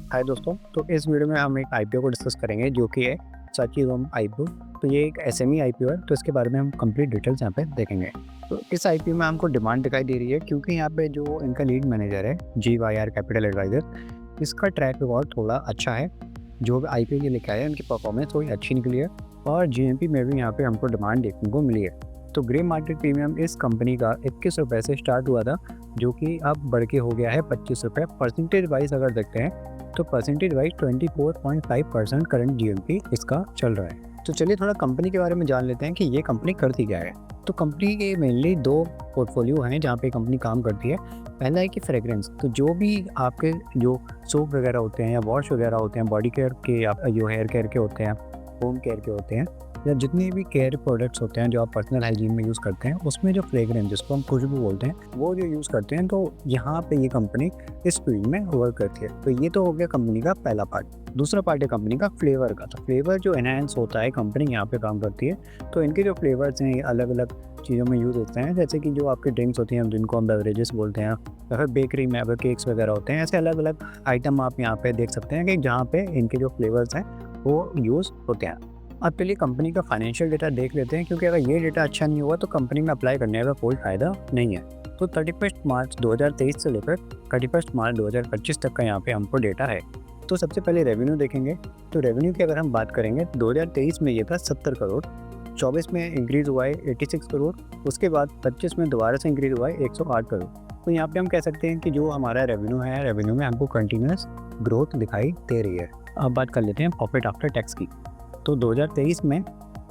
हाय दोस्तों, तो इस वीडियो में हम एक आईपीओ को डिस्कस करेंगे जो कि है साचीगम आईपीओ। तो ये एक एसएमई आईपीओ है, तो इसके बारे में हम कंप्लीट डिटेल्स यहाँ पे देखेंगे। तो इस आईपीओ में हमको डिमांड दिखाई दे रही है क्योंकि यहाँ पे जो इनका लीड मैनेजर है GYR कैपिटल एडवाइजर, इसका ट्रैक रिकॉर्ड थोड़ा अच्छा है। जो आईपीओ ये लेके आए हैं उनकी परफॉर्मेंस थोड़ी अच्छी निकली है और जीएमपी में भी यहाँ पे हमको डिमांड देखने को मिली है। तो ग्रे मार्केट प्रीमियम इस कंपनी का 21 रुपये से स्टार्ट हुआ था, जो कि अब बढ़ के हो गया है 25 रुपये। परसेंटेज वाइज अगर देखते हैं तो परसेंटेज वाइज 24.5% करंट जीएमपी इसका चल रहा है। तो चलिए थोड़ा कंपनी के बारे में जान लेते हैं कि ये कंपनी करती क्या है। तो कंपनी के मेनली दो पोर्टफोलियो हैं जहाँ पे कंपनी काम करती है। पहला है कि फ्रेग्रेंस, तो जो भी आपके जो सोप वगैरह होते हैं या वॉश वगैरह होते हैं, बॉडी केयर के या जो हेयर केयर के होते हैं, होम केयर के होते हैं, या जितने भी केयर प्रोडक्ट्स होते हैं जो आप पर्सनल हाइजीन में यूज़ करते हैं, उसमें जो फ्रेग्रेंस जिसको हम खुशबू बोलते हैं वो जो यूज़ करते हैं, तो यहाँ पे ये कंपनी इस फील्ड में वर्क करती है। तो ये तो हो गया कंपनी का पहला पार्ट। दूसरा पार्ट है कंपनी का फ्लेवर का। तो फ्लेवर जो एनहांस होता है, कंपनी यहाँ पे काम करती है। तो इनके जो फ्लेवर्स हैं अलग अलग चीज़ों में यूज़ होते हैं, जैसे कि जो आपके ड्रिंक्स होती हैं जिनको हम बेवरेजेस बोलते हैं, या फिर बेकरी में अगर केक्स वगैरह होते हैं, ऐसे अलग अलग आइटम आप यहाँ पे देख सकते हैं कि जहाँ पे इनके जो फ्लेवर्स हैं वो यूज़ होते हैं। अब चलिए कंपनी का फाइनेंशियल डेटा देख लेते हैं, क्योंकि अगर ये डेटा अच्छा नहीं हुआ तो कंपनी में अप्लाई करने का कोई फ़ायदा नहीं है। तो 31 मार्च 2023 से लेकर 31 मार्च 2025 तक का यहाँ पे हमको डेटा है। तो सबसे पहले रेवेन्यू देखेंगे। तो रेवेन्यू की अगर हम बात करेंगे, 2023 में ये था 70 करोड़, 24 में इंक्रीज़ हुआ है 86 करोड़, उसके बाद 25 में दोबारा से इंक्रीज़ हुआ है 108 करोड़। तो यहाँ पे हम कह सकते हैं कि जो हमारा रेवेन्यू है, रेवेन्यू में हमको कंटिन्यूस ग्रोथ दिखाई दे रही है। अब बात कर लेते हैं प्रॉफिट आफ्टर टैक्स की। तो 2023 में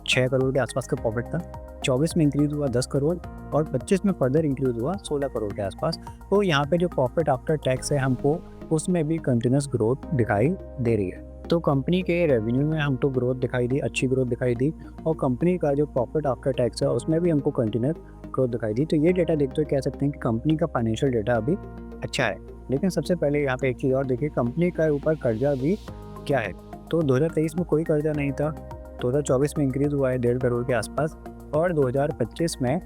6 करोड़ के आसपास का प्रॉफिट था, 24 में इंक्रीज़ हुआ 10 करोड़ और 25 में फर्दर इंक्रीज़ हुआ 16 करोड़ के आसपास। तो यहाँ पे जो प्रॉफिट आफ्टर टैक्स है हमको उसमें भी कंटिन्यूस ग्रोथ दिखाई दे रही है। तो कंपनी के रेवेन्यू में हमको ग्रोथ दिखाई दी, अच्छी ग्रोथ दिखाई दी, और कंपनी का जो प्रॉफिट आफ्टर टैक्स है उसमें भी हमको कंटिन्यूस ग्रोथ दिखाई दी। तो ये डेटा देखते हुए कह सकते हैं कि कंपनी का फाइनेंशियल डेटा अभी अच्छा है। लेकिन सबसे पहले यहाँ पे एक चीज़ और देखिए, कंपनी का ऊपर कर्जा भी क्या है। तो 2023 में कोई कर्जा नहीं था, 2024 में इंक्रीज़ हुआ है 1.5 करोड़ के आसपास, और 2025 में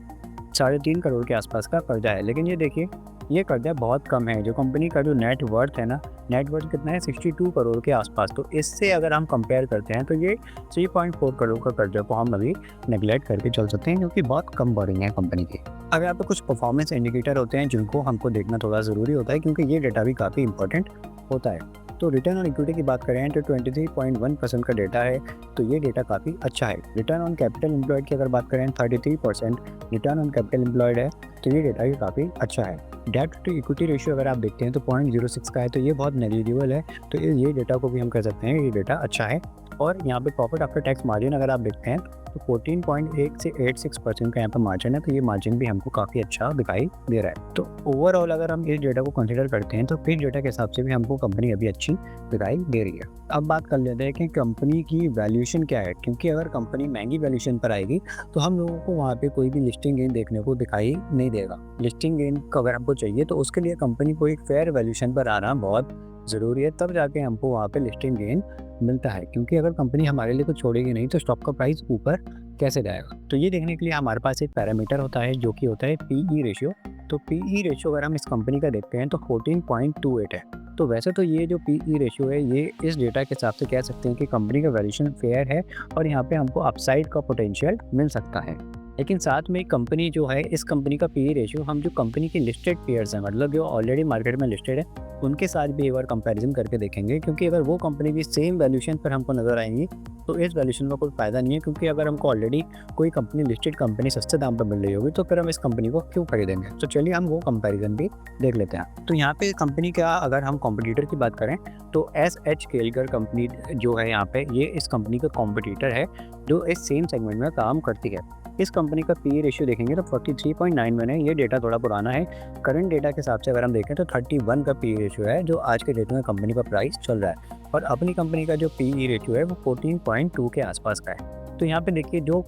3.5 करोड़ के आसपास का कर्जा है। लेकिन ये देखिए, ये कर्जा बहुत कम है। जो कंपनी का जो नेट वर्थ है ना, नेट वर्थ कितना है, 62 करोड़ के आसपास। तो इससे अगर हम कंपेयर करते हैं तो ये 3.4 करोड़ का कर्जा को हम अभी नेगलेक्ट करके चल सकते हैं, क्योंकि बहुत कम बोरिंग है कंपनी की। अब यहाँ पे कुछ परफॉर्मेंस इंडिकेटर होते हैं जिनको हमको देखना थोड़ा ज़रूरी होता है, क्योंकि ये डेटा भी काफ़ी इंपॉर्टेंट होता है। तो रिटर्न ऑन इक्विटी की बात करें तो 23.1% का डेटा है, तो ये डेटा काफ़ी अच्छा है। रिटर्न ऑन कैपिटल एम्प्लॉयड की अगर बात करें 33% रिटर्न ऑन कैपिटल एम्प्लॉयड है, तो ये डेटा भी काफ़ी अच्छा है। डेट टू इक्विटी रेशियो अगर आप देखते हैं तो 0.06 का है, तो ये बहुत नेग्लिजिबल है। तो ये डेटा को भी हम कह सकते हैं ये डेटा अच्छा है। और यहाँ पे प्रॉफिट आफ्टर टैक्स मार्जिन अगर आप देखते हैं तो 14.1 से 86% का यहाँ पर मार्जिन है, तो ये मार्जिन भी हमको काफ़ी अच्छा दिखाई दे रहा है। तो ओवरऑल अगर हम इस डेटा को कंसिडर करते हैं तो फिर डेटा के हिसाब से भी हमको कंपनी अभी अच्छी दिखाई दे रही है। अब बात कर लेते हैं कि कंपनी की वैल्यूएशन क्या है, क्योंकि अगर कंपनी महंगी वैल्यूएशन पर आएगी तो हम लोगों को वहाँ पे कोई भी लिस्टिंग गेन देखने को दिखाई नहीं देगा। लिस्टिंग गेन को अगर हमको चाहिए तो उसके लिए कंपनी को एक फेयर वैल्यूएशन पर आना बहुत ज़रूरी है, तब जाके हमको वहाँ पे लिस्टिंग गेन मिलता है। क्योंकि अगर कंपनी हमारे लिए कुछ छोड़ेगी नहीं तो स्टॉक का प्राइस ऊपर कैसे जाएगा। तो ये देखने के लिए हमारे पास एक पैरामीटर होता है जो कि होता है पीई रेशियो। तो पीई रेशियो अगर हम इस कंपनी का देखते हैं तो 14.28 है। तो वैसे तो ये जो पीई रेशियो है ये इस डेटा के हिसाब से कह सकते हैं कि कंपनी का वैल्यूएशन फेयर है और यहाँ पे हमको अपसाइड का पोटेंशियल मिल सकता है। लेकिन साथ में कंपनी जो है, इस कंपनी का पीई रेशियो हम जो कंपनी के लिस्टेड पेयर्स हैं, मतलब जो ऑलरेडी मार्केट में लिस्टेड है, उनके साथ भी एक बार कंपैरिजन करके देखेंगे। क्योंकि अगर वो कंपनी भी सेम वैल्यूएशन पर हमको नज़र आएंगी तो इस वैल्यूएशन का कोई फ़ायदा नहीं है, क्योंकि अगर हमको ऑलरेडी कोई कंपनी लिस्टेड कंपनी सस्ते दाम पर मिल रही होगी तो फिर हम इस कंपनी को क्यों खरीदेंगे। तो चलिए हम वो कंपैरिजन भी देख लेते हैं। तो यहाँ पे कंपनी का अगर हम कॉम्पिटिटर की बात करें तो SH केलकर कंपनी जो है यहाँ पे, ये इस कंपनी का कॉम्पिटिटर है जो इस सेम सेगमेंट में काम करती है। इस कंपनी का पीई रेशियो देखेंगे तो 43.91 है। ये डेटा थोड़ा पुराना है। करंट डेटा के हिसाब से अगर हम देखें तो 31 का पीई रेशियो है, जो आज के डेट में कंपनी का प्राइस चल रहा है। और अपनी कंपनी का जो पीई रेशियो है वो 14.2 के आसपास का है। तो यहाँ पे देखिए, जो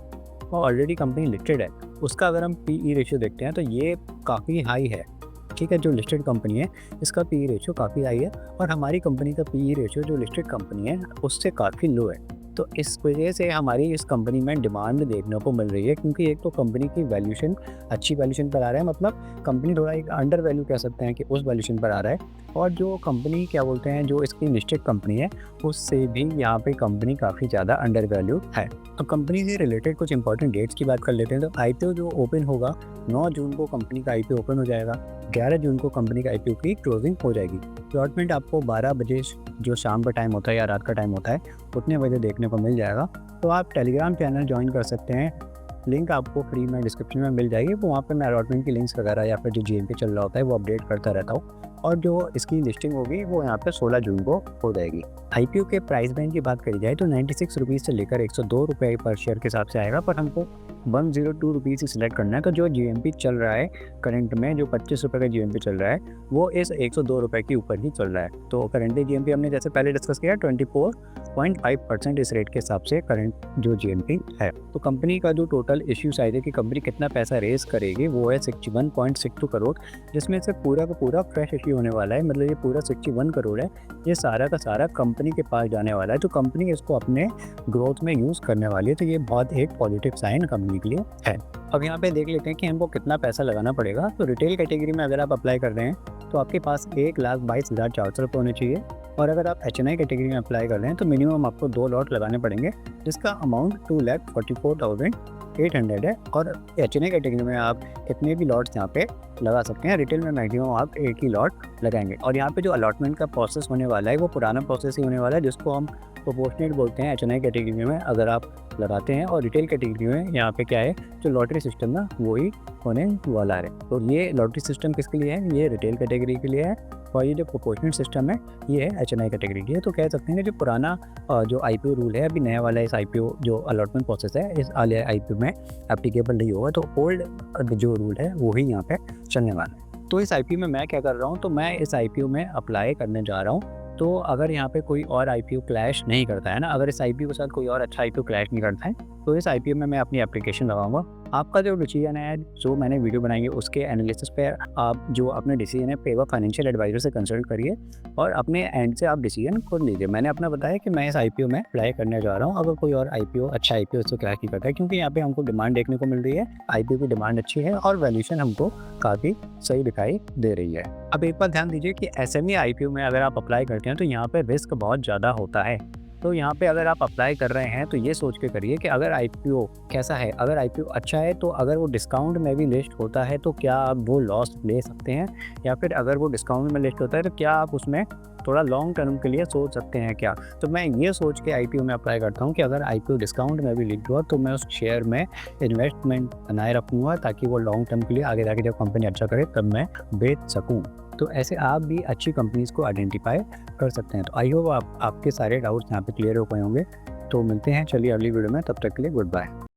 ऑलरेडी कंपनी लिस्टेड है उसका अगर हम पीई रेशियो देखते हैं तो ये काफ़ी हाई है। ठीक है, जो लिस्टेड कंपनी है इसका पीई रेशियो काफ़ी हाई है, और हमारी कंपनी का पीई रेशियो जो लिस्टेड कंपनी है उससे काफ़ी लो है। तो इस वजह से हमारी इस कंपनी में डिमांड देखने को मिल रही है, क्योंकि एक तो कंपनी की वैल्यूएशन अच्छी वैल्यूएशन पर आ रहा है, मतलब कंपनी थोड़ा एक अंडर वैल्यू कह सकते हैं कि उस वैल्यूएशन पर आ रहा है। और जो कंपनी क्या बोलते हैं, जो इसकी लिस्टेड कंपनी है उससे भी यहाँ पे कंपनी काफ़ी ज़्यादा अंडर वैल्यू है। तो कंपनी से रिलेटेड कुछ इंपॉर्टेंट डेट्स की बात कर लेते हैं। तो आईपीओ जो ओपन होगा 9 जून को कंपनी का आईपीओ ओपन हो जाएगा, 11 जून को कंपनी का आईपीओ की क्लोजिंग हो जाएगी। अलॉटमेंट आपको 12 बजे जो शाम का टाइम होता है या रात का टाइम होता है उतने बजे देखने को मिल जाएगा। तो आप टेलीग्राम चैनल ज्वाइन कर सकते हैं, लिंक आपको फ्री में डिस्क्रिप्शन में मिल जाएगी। वो वहाँ पे मैं अलॉटमेंट की लिंक्स वगैरह या फिर जो जीएमपी चल रहा होता है वो अपडेट करता रहता हूँ। और जो इसकी लिस्टिंग होगी वो यहाँ पे 16 जून को हो जाएगी। आईपीओ के प्राइस बैंड की बात करी जाए तो 96 रुपीज़ से लेकर 102 रुपये पर शेयर के हिसाब से आएगा, पर हमको 102 रुपीज़ ही सिलेक्ट करना है। तो जो जीएमपी चल रहा है करंट में, जो 25 रुपये का जीएमपी चल रहा है वो इस 102 रुपये के ऊपर ही चल रहा है। तो करंटली जीएमपी हमने जैसे पहले डिस्कस किया 24.5% इस रेट के हिसाब से करंट जो जीएमपी है। तो कंपनी का जो टोटल इश्यू साइज है कि कंपनी कितना पैसा रेज करेगी वो है 61.62 करोड़, जिसमें से पूरा का पूरा फ्रेश इश्यू होने वाला है। मतलब ये पूरा 61 करोड़ है, ये सारा का सारा कंपनी के पास जाने वाला है। तो कंपनी इसको अपने ग्रोथ में यूज़ करने वाली है। तो ये बहुत एक पॉजिटिव साइन कंपनी के लिए है। अब यहाँ पे देख लेते हैं कि हमको कितना पैसा लगाना पड़ेगा। तो रिटेल कैटेगरी में अगर आप अप्लाई कर रहे हैं तो आपके पास 1,22,400 रुपये होने चाहिए। और अगर आप HNI कैटेगरी में अप्लाई कर रहे हैं तो मिनिमम आपको 2 लॉट लगाने पड़ेंगे, जिसका अमाउंट 2,44,800 है। और HNI कैटेगरी में आप कितने भी लॉट्स यहाँ पे लगा सकते हैं। रिटेल में मैक्सिमम आप एक ही लॉट लगाएंगे। और यहाँ पे जो अलॉटमेंट का प्रोसेस होने वाला है वो पुराना प्रोसेस ही होने वाला है, जिसको हम प्रोपोर्शनेट बोलते हैं HNI कैटेगरी में अगर आप लगाते हैं। और रिटेल कैटेगरी में यहाँ पे क्या है, जो लॉटरी सिस्टम ना वही होने वाला है। तो ये लॉटरी सिस्टम किसके लिए है, ये रिटेल कैटेगरी के लिए है। और ये जो प्रोपोर्शनेट सिस्टम है ये है HNI कैटेगरी की है। तो कह सकते हैं कि जो पुराना जो IPO रूल है, अभी नया वाला इस IPO जो अलॉटमेंट प्रोसेस है इस वाले IPO में एप्लीकेबल नहीं होगा। तो ओल्ड जो रूल है वही यहाँ पे चलने वाला है। तो इस IPO में मैं क्या कर रहा हूँ, तो मैं इस IPO में अप्लाई करने जा रहा हूँ। तो अगर यहाँ पे कोई और IPO क्लैश नहीं करता है ना, अगर इस IPO के साथ कोई और अच्छा IPO क्लैश नहीं करता है तो इस IPO में मैं अपनी एप्लीकेशन लगाऊंगा। आपका जो डिसीजन है, जो मैंने वीडियो बनाई है उसके एनालिसिस पे आप जो अपने डिसीजन है पेवा फाइनेंशियल एडवाइजर से कंसल्ट करिए और अपने एंड से आप डिसीजन खुद लीजिए। मैंने अपना बताया कि मैं इस IPO में अप्लाई करने जा रहा हूँ। अगर कोई और IPO अच्छा IPO इसको क्लैश नहीं करता है, क्योंकि यहाँ पे हमको डिमांड देखने को मिल रही है, IPO की डिमांड अच्छी है और वैल्यूएशन हमको काफ़ी सही दिखाई दे रही है। अब एक बार ध्यान दीजिए कि SME IPO में अगर आप अप्लाई करते हैं तो यहाँ पे रिस्क बहुत ज़्यादा होता है। तो यहाँ पे अगर आप अप्लाई कर रहे हैं तो ये सोच के करिए कि अगर IPO कैसा है, अगर IPO अच्छा है तो अगर वो डिस्काउंट में भी लिस्ट होता है तो क्या आप वो लॉस ले सकते हैं, या फिर अगर वो डिस्काउंट में लिस्ट होता है तो क्या आप उसमें थोड़ा लॉन्ग टर्म के लिए सोच सकते हैं क्या। तो मैं ये सोच के IPO में अप्लाई करता हूँ कि अगर IPO डिस्काउंट में भी लिस्ट हुआ तो मैं उस शेयर में इन्वेस्टमेंट बनाए रखूँगा, ताकि वो लॉन्ग टर्म के लिए आगे जाके जब कंपनी अच्छा करे तब मैं बेच सकूँ। तो ऐसे आप भी अच्छी कंपनीज़ को आइडेंटिफाई कर सकते हैं। तो आई होप आपके सारे डाउट्स यहाँ पे क्लियर हो गए होंगे। तो मिलते हैं चलिए अगली वीडियो में, तब तक के लिए गुड बाय।